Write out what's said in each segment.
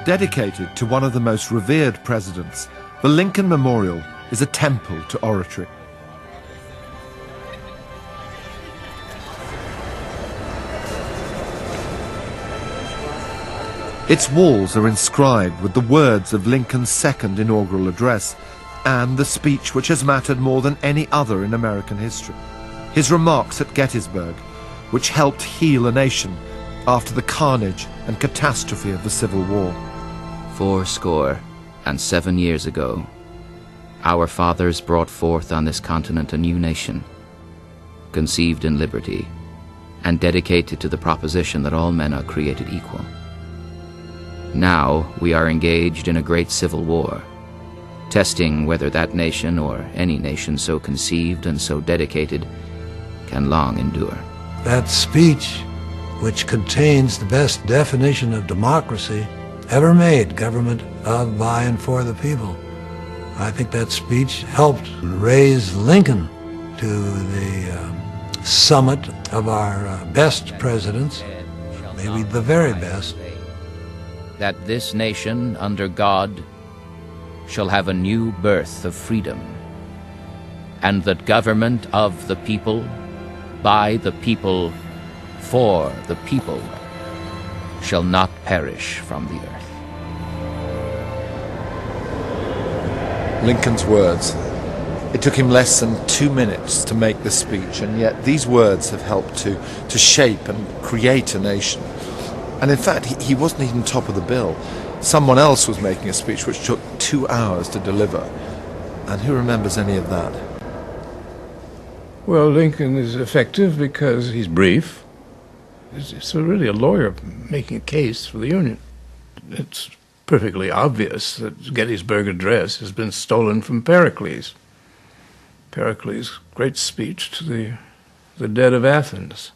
Dedicated to one of the most revered presidents, the Lincoln Memorial is a temple to oratory. Its walls are inscribed with the words of Lincoln's second inaugural address and the speech which has mattered more than any other in American history. His remarks at Gettysburg, which helped heal a nation after the carnage and catastrophe of the Civil War. 77 years ago, our fathers brought forth on this continent a new nation, conceived in liberty, and dedicated to the proposition that all men are created equal. Now we are engaged in a great civil war, testing whether that nation, or any nation so conceived and so dedicated, can long endure. That speech, which contains the best definition of democracy ever made, government of, by, and for the people. I think that speech helped raise Lincoln to the summit of our best presidents, maybe the very best. That this nation, under God, shall have a new birth of freedom, and that government of the people, by the people, for the people, shall not perish from the earth. Lincoln's words. It took him less than 2 minutes to make the speech, and yet these words have helped to shape and create a nation. And in fact, he wasn't even top of the bill. Someone else was making a speech which took 2 hours to deliver. And who remembers any of that? Well, Lincoln is effective because he's brief. It's really a lawyer making a case for the Union. It's perfectly obvious that Gettysburg Address has been stolen from Pericles. Pericles' great speech to the dead of Athens.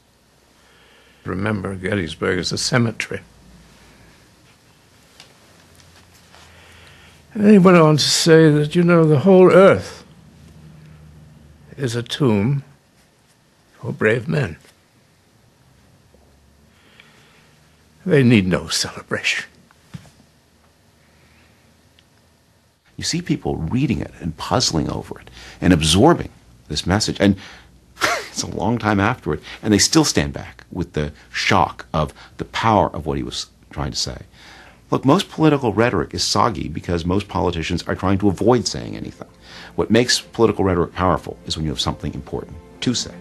Remember, Gettysburg is a cemetery. And then he went on to say that, the whole earth is a tomb for brave men. They need no celebration. You see people reading it and puzzling over it and absorbing this message. And it's a long time afterward, and they still stand back with the shock of the power of what he was trying to say. Look, most political rhetoric is soggy because most politicians are trying to avoid saying anything. What makes political rhetoric powerful is when you have something important to say.